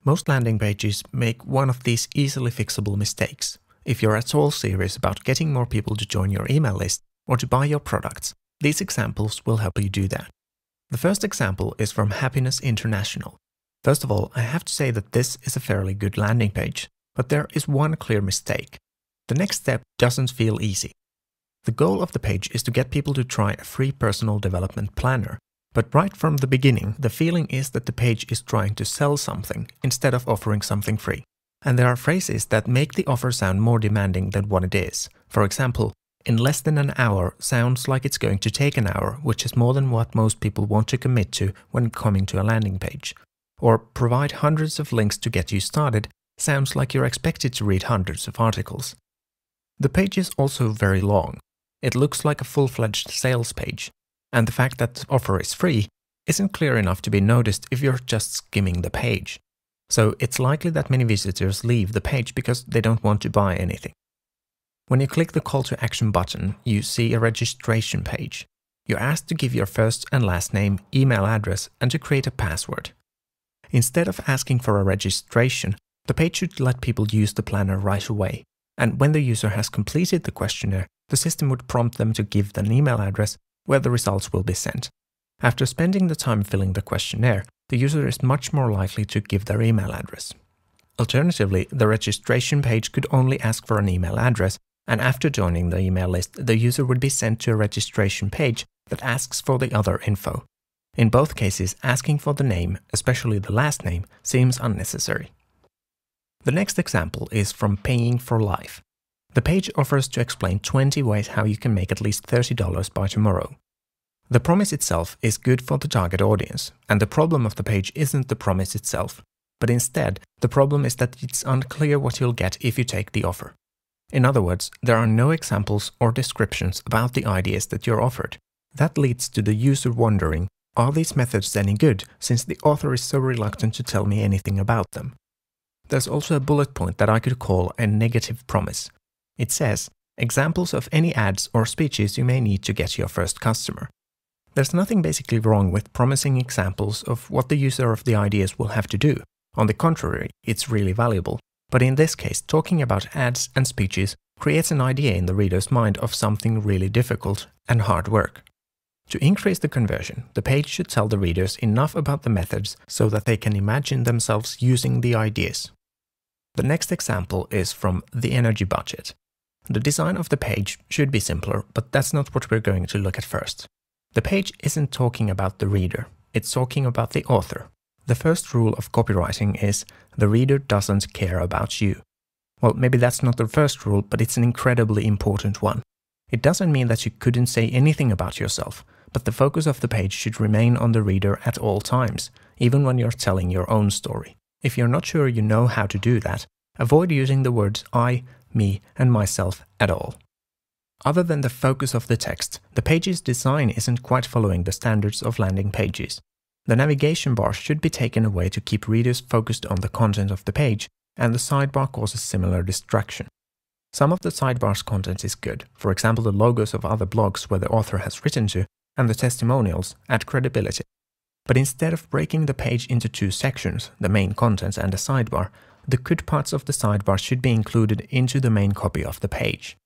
Most landing pages make one of these easily fixable mistakes. If you're at all serious about getting more people to join your email list or to buy your products, these examples will help you do that. The first example is from Happiness International. First of all, I have to say that this is a fairly good landing page, but there is one clear mistake. The next step doesn't feel easy. The goal of the page is to get people to try a free personal development planner. But right from the beginning, the feeling is that the page is trying to sell something instead of offering something free. And there are phrases that make the offer sound more demanding than what it is. For example, in less than an hour sounds like it's going to take an hour, which is more than what most people want to commit to when coming to a landing page. Or provide hundreds of links to get you started sounds like you're expected to read hundreds of articles. The page is also very long. It looks like a full-fledged sales page. And the fact that the offer is free isn't clear enough to be noticed if you're just skimming the page. So it's likely that many visitors leave the page because they don't want to buy anything. When you click the call to action button, you see a registration page. You're asked to give your first and last name, email address, and to create a password. Instead of asking for a registration, the page should let people use the planner right away. And when the user has completed the questionnaire, the system would prompt them to give an email address where the results will be sent. After spending the time filling the questionnaire, the user is much more likely to give their email address. Alternatively, the registration page could only ask for an email address, and after joining the email list, the user would be sent to a registration page that asks for the other info. In both cases, asking for the name, especially the last name, seems unnecessary. The next example is from Paying for Life. The page offers to explain 20 ways how you can make at least $30 by tomorrow. The promise itself is good for the target audience, and the problem of the page isn't the promise itself, but instead, the problem is that it's unclear what you'll get if you take the offer. In other words, there are no examples or descriptions about the ideas that you're offered. That leads to the user wondering, are these methods any good, since the author is so reluctant to tell me anything about them? There's also a bullet point that I could call a negative promise. It says, examples of any ads or speeches you may need to get your first customer. There's nothing basically wrong with promising examples of what the user of the ideas will have to do. On the contrary, it's really valuable. But in this case, talking about ads and speeches creates an idea in the reader's mind of something really difficult and hard work. To increase the conversion, the page should tell the readers enough about the methods so that they can imagine themselves using the ideas. The next example is from The Energy Budget. The design of the page should be simpler, but that's not what we're going to look at first. The page isn't talking about the reader, it's talking about the author. The first rule of copywriting is, the reader doesn't care about you. Well, maybe that's not the first rule, but it's an incredibly important one. It doesn't mean that you couldn't say anything about yourself, but the focus of the page should remain on the reader at all times, even when you're telling your own story. If you're not sure you know how to do that, avoid using the words I, me, and myself at all. Other than the focus of the text, the page's design isn't quite following the standards of landing pages. The navigation bar should be taken away to keep readers focused on the content of the page, and the sidebar causes similar distraction. Some of the sidebar's content is good, for example the logos of other blogs where the author has written to, and the testimonials add credibility. But instead of breaking the page into two sections, the main content and the sidebar, the good parts of the sidebar should be included into the main copy of the page.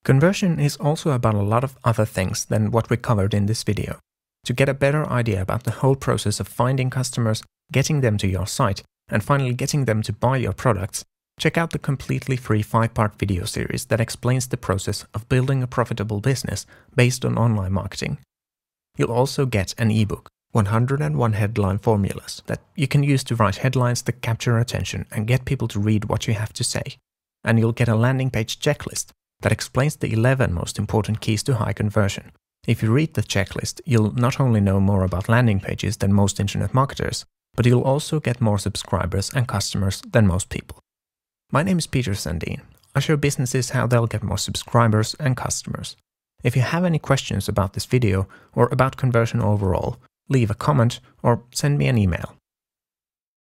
Conversion is also about a lot of other things than what we covered in this video. To get a better idea about the whole process of finding customers, getting them to your site, and finally getting them to buy your products, check out the completely free 5-part video series that explains the process of building a profitable business based on online marketing. You'll also get an ebook, 101 headline formulas, that you can use to write headlines that capture attention and get people to read what you have to say. And you'll get a landing page checklist that explains the 11 most important keys to high conversion. If you read the checklist, you'll not only know more about landing pages than most internet marketers, but you'll also get more subscribers and customers than most people. My name is Peter Sandeen. I show businesses how they'll get more subscribers and customers. If you have any questions about this video or about conversion overall, leave a comment or send me an email.